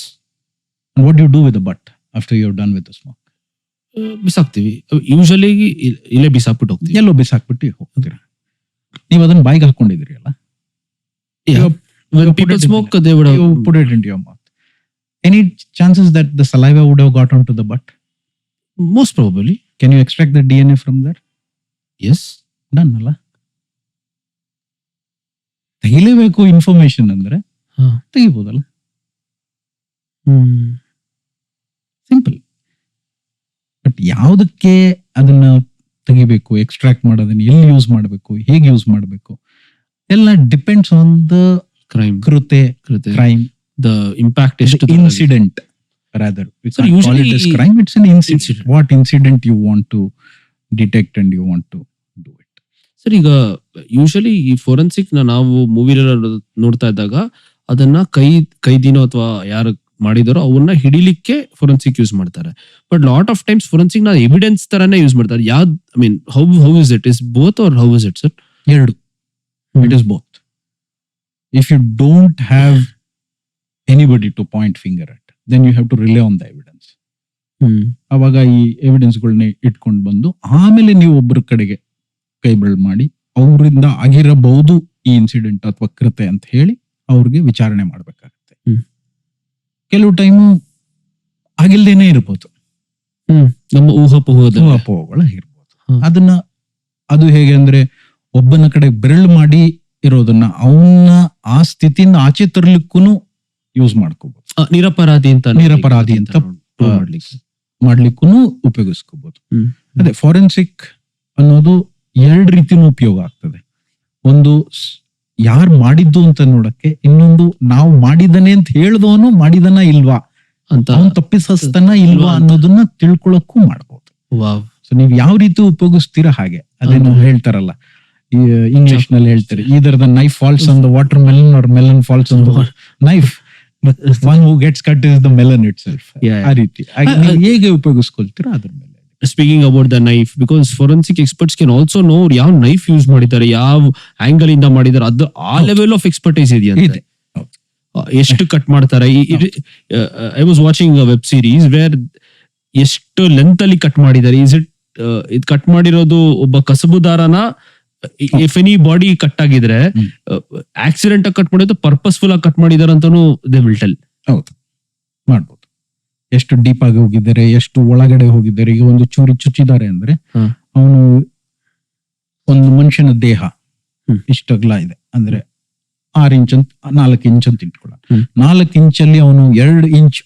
And what do you do with the butt after you're done with the smoke? ಬಿಸಾಕ್ತಿವಿ. ಯೂಶಲಿ ಇಲ್ಲೇ ಬಿಸಾಕ್ಬಿಟ್ಟು ಹೋಗ್ತೀವಿ. ಎಲ್ಲೋ ಬಿಸಾಕ್ಬಿಟ್ಟು ಹೋಗ್ತೀರಾ. ನೀವು ಅದನ್ನ ಬಾಯಿಗೆ ಹಾಕೊಂಡಿದ್ರಿ ಅಲ್ಲ. When people smoke, they would have put it into your mouth. Any chances that the saliva would have got onto the butt? Most probably. Can you extract the DNA from there? Yes. Done ಅಲ್ಲ. ತೆಗಿಲೇಬೇಕು ಇನ್ಫಾರ್ಮೇಶನ್ ಅಂದ್ರೆ ತೆಗಿಬಹುದಲ್ಲ. ಸಿಂಪಲ್. ಬಟ್ ಯಾವುದಕ್ಕೆ ಅದನ್ನ ತೆಗಿಬೇಕು, ಎಕ್ಸ್ಟ್ರಾಕ್ಟ್ ಮಾಡೋದನ್ನ ಎಲ್ಲಿ ಯೂಸ್ ಮಾಡಬೇಕು, ಹೇಗೆ ಯೂಸ್ ಮಾಡಬೇಕು ಎಲ್ಲ depends on the crime, the impact ಎಷ್ಟು, incident rather. So usually it is crime, it's an incident. What incident you want to detect and you want to do it. Sir, ಈಗ ಯೂಶಲಿ ಈ ಫೋರೆನ್ಸಿಕ್ ನಾವು ಮೂವಿಲೆಲ್ಲ ನೋಡ್ತಾ ಇದ್ದಾಗ ಅದನ್ನ ಕೈದಿನೋ ಅಥವಾ ಯಾರು ಮಾಡಿದಾರೋ ಅವನ್ನ ಹಿಡಿಲಿಕ್ಕೆ ಫೋರೆನ್ಸಿಕ್ ಯೂಸ್ ಮಾಡ್ತಾರೆ. But lot of times forensic ನ ಎವಿಡೆನ್ಸ್ ತರಾನೇ ಯೂಸ್ ಮಾಡ್ತಾರೆ. ಯಾವ್ದು, I mean how is it? Is both are how is it sir? ಎರಡು. It is both. If you don't have anybody to point finger at, then you have to rely on the evidence. ಅವಾಗ ಈ ಎವಿಡೆನ್ಸ್ಗಳನ್ನ ಇಟ್ಕೊಂಡು ಬಂದು ಆಮೇಲೆ ನೀವು ಒಬ್ಬರ ಕಡೆಗೆ ಕೈ ಬೆರಳು ಮಾಡಿ ಅವರಿಂದ ಆಗಿರಬಹುದು ಈ ಇನ್ಸಿಡೆಂಟ್ ಅಥವಾ ಕೃತ್ಯ ಅಂತ ಹೇಳಿ ಅವ್ರಿಗೆ ವಿಚಾರಣೆ ಮಾಡ್ಬೇಕಾಗತ್ತೆ. ಕೆಲವು ಟೈಮು ಆಗಿಲ್ದೇನೆ ಇರ್ಬೋದು, ನಮ್ಮ ಊಹಾಪೋಹದ ಊಹಾಪೋಹಗಳು ಇರ್ಬೋದು. ಅದು ಹೇಗೆ ಅಂದ್ರೆ ಒಬ್ಬನ ಕಡೆ ಬೆರಳು ಮಾಡಿ ಇರೋದನ್ನ ಅವನ್ನ ಆ ಸ್ಥಿತಿಯಿಂದ ಆಚೆ ತರ್ಲಿಕ್ಕೂ ಯೂಸ್ ಮಾಡ್ಕೋಬಹುದು. ನಿರಪರಾಧಿ ಅಂತ ಮಾಡ್ಲಿಕ್ಕೂ ಉಪಯೋಗಿಸ್ಕೋಬಹುದು. ಅದೇ ಫಾರೆನ್ಸಿಕ್ ಅನ್ನೋದು ಎರಡು ರೀತಿನೂ ಉಪಯೋಗ ಆಗ್ತದೆ. ಒಂದು ಯಾರು ಮಾಡಿದ್ದು ಅಂತ ನೋಡಕ್ಕೆ, ಇನ್ನೊಂದು ನಾವು ಮಾಡಿದನೆ ಅಂತ ಹೇಳ್ದವನು ಮಾಡಿದನ ಇಲ್ವಾ ಅಂತ, ಅವನು ತಪ್ಪಿಸಸ್ತನ ಇಲ್ವಾ ಅನ್ನೋದನ್ನ ತಿಳ್ಕೊಳಕ್ಕೂ ಮಾಡ್ಬೋದು. ಸೊ ನೀವ್ ಯಾವ ರೀತಿ ಉಪಯೋಗಿಸ್ತೀರಾ ಹಾಗೆ. ಅದೇನೋ ಹೇಳ್ತಾರಲ್ಲ ಇಂಗ್ಲಿಷ್ ನಲ್ಲಿ ಹೇಳ್ತಾರೆ, either the knife falls on the watermelon or melon falls on the knife, but one who gets cut is the melon itself. ಆ ರೀತಿ ನೀವು ಹೇಗೆ ಉಪಯೋಗಿಸ್ಕೊಳ್ತೀರಾ ಅದ್ರ ಮೇಲೆ. Speaking about the knife, because forensic experts can also know ಯಾವ ನೈಫ್ ಯೂಸ್ ಮಾಡಿದ್ದಾರೆ, ಯಾವ ಆಂಗಲ್ ಇಂದ ಮಾಡಿದ್ದಾರೆ, ಅದು ಆ ಲೆವೆಲ್ ಆಫ್ ಎಕ್ಸ್ಪರ್ಟೈಸ್ ಇದೆಯಂತೆ. ಎಷ್ಟು ಕಟ್ ಮಾಡ್ತಾರೆ. I was watching a web series where ಎಷ್ಟು ಲೆಂತ್ ಅಲ್ಲಿ ಕಟ್ ಮಾಡಿದ್ದಾರೆ. ಇದು ಕಟ್ ಮಾಡಿರೋದು ಒಬ್ಬ ಕಸಬುದಾರನ, ಇಫ್ ಎನಿ ಬಾಡಿ ಕಟ್ ಆಗಿದ್ರೆ ಆಕ್ಸಿಡೆಂಟ್ ಆಗಿ ಕಟ್ ಮಾಡಿದ್ದು ಪರ್ಪಸ್ಫುಲ್ ಆಗಿ ಕಟ್ ಮಾಡಿದಾರೆ ಅಂತಾನು ದೇ ವಿಲ್ ಟೆಲ್. ಹೌದು, ಮಾಡ್ಬೋದು. ಎಷ್ಟು ಡೀಪ್ ಆಗಿ ಹೋಗಿದ್ದಾರೆ, ಎಷ್ಟು ಒಳಗಡೆ ಹೋಗಿದ್ದಾರೆ. ಈಗ ಒಂದು ಚೂರಿ ಚುಚ್ಚಿದ್ದಾರೆ ಅಂದ್ರೆ ಅವನು ಒಂದು ಮನುಷ್ಯನ ದೇಹ ಇಷ್ಟು ಅಗಲ ಇದೆ ಅಂದ್ರೆ 6 ಇಂಚ್ ಅಂತ 4 ಇಂಚ್ ಅಂತ ಇಟ್ಕೊಳ್ಳ. 4 ಇಂಚಲ್ಲಿ ಅವನು 2 ಇಂಚ್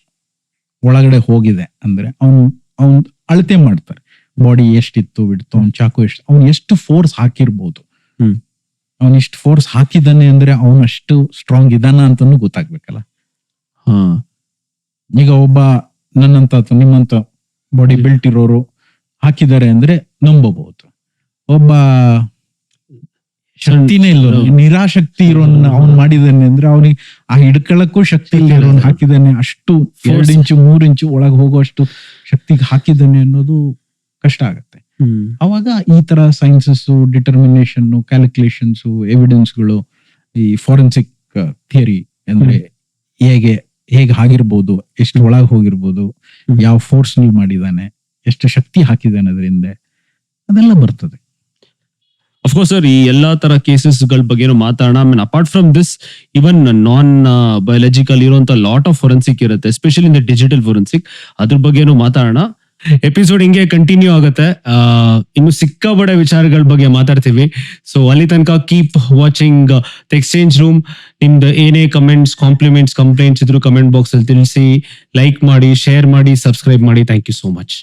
ಒಳಗಡೆ ಹೋಗಿದೆ ಅಂದ್ರೆ ಅವನು ಅಳತೆ ಮಾಡ್ತಾರೆ. ಬಾಡಿ ಎಷ್ಟಿತ್ತು ಬಿಡ್ತು, ಅವ್ನ ಚಾಕು ಅವ್ನು ಎಷ್ಟು ಫೋರ್ಸ್ ಹಾಕಿರ್ಬೋದು. ಅವನ್ ಇಷ್ಟು ಫೋರ್ಸ್ ಹಾಕಿದಾನೆ ಅಂದ್ರೆ ಅವನು ಅಷ್ಟು ಸ್ಟ್ರಾಂಗ್ ಇದಾನ ಅಂತಾನು ಗೊತ್ತಾಗ್ಬೇಕಲ್ಲ. ಈಗ ಒಬ್ಬ ನನ್ನಂತ ಅಥವಾ ನಿಮ್ಮಂತ ಬಾಡಿ ಬಿಲ್ಟ್ ಇರೋರು ಹಾಕಿದ್ದಾರೆ ಅಂದ್ರೆ ನಂಬಬಹುದು. ಒಬ್ಬ ಶಕ್ತಿನೇ ಇಲ್ಲ, ನಿರಾಶಕ್ತಿ ಇರೋನ್ ಅವ್ನ್ ಮಾಡಿದಾನೆ ಅಂದ್ರೆ ಅವನಿಗೆ ಆ ಹಿಡ್ಕೊಳ್ಳಕ್ಕೂ ಶಕ್ತಿ ಇಲ್ಲ, ಇರೋನ್ ಹಾಕಿದಾನೆ ಅಷ್ಟು 2 ಇಂಚು 3 ಇಂಚು ಒಳಗೆ ಹೋಗುವಷ್ಟು ಶಕ್ತಿಗೆ ಹಾಕಿದಾನೆ ಅನ್ನೋದು ಕಷ್ಟ ಆಗತ್ತೆ. ಅವಾಗ ಈ ತರ ಸೈನ್ಸಸ್, ಡಿಟರ್ಮಿನೇಷನ್, ಕ್ಯಾಲ್ಕುಲೇಷನ್ಸ್, ಎವಿಡೆನ್ಸ್ಗಳು, ಈ ಫಾರೆನ್ಸಿಕ್ ಥಿಯರಿ ಅಂದ್ರೆ ಹೇಗೆ ಆಗಿರ್ಬೋದು, ಎಷ್ಟು ಒಳಗೆ ಹೋಗಿರ್ಬೋದು, ಯಾವ ಫೋರ್ಸ್ ನಲ್ಲಿ ಮಾಡಿದಾನೆ, ಎಷ್ಟು ಶಕ್ತಿ ಹಾಕಿದಾನೆ ಅದರಿಂದ, ಅದೆಲ್ಲ ಬರ್ತದೆ. ಅಫ್ಕೋರ್ಸ್ ಸರ್, ಈ ಎಲ್ಲಾ ತರ ಕೇಸಸ್ ಗಳ ಬಗ್ಗೆ ಮಾತಾಡೋಣ. I mean apart from this, even non biological ಇರುವಂತ ಲಾಟ್ ಆಫ್ ಫೋರೆನ್ಸಿಕ್ ಇರುತ್ತೆ, especially in the digital forensic. ಅದ್ರ ಬಗ್ಗೆನೂ ಮಾತಾಡೋಣ. ಎಪಿಸೋಡ್ ಹಿಂಗೆ ಕಂಟಿನ್ಯೂ ಆಗುತ್ತೆ. ಇನ್ನು ಸಿಕ್ಕಾಬಡೆ ವಿಚಾರಗಳ ಬಗ್ಗೆ ಮಾತಾಡ್ತೀವಿ. ಸೊ ಅಲ್ಲಿ ತನಕ keep watching the exchange room. ನಿಮ್ದು ಏನೇ ಕಮೆಂಟ್ಸ್, ಕಾಂಪ್ಲಿಮೆಂಟ್ಸ್, ಕಂಪ್ಲೇಂಟ್ಸ್ ಇದ್ರು ಕಮೆಂಟ್ ಬಾಕ್ಸ್ ಅಲ್ಲಿ ತಿಳಿಸಿ, ಲೈಕ್ ಮಾಡಿ, ಶೇರ್ ಮಾಡಿ, ಸಬ್ಸ್ಕ್ರೈಬ್ ಮಾಡಿ. Thank you so much.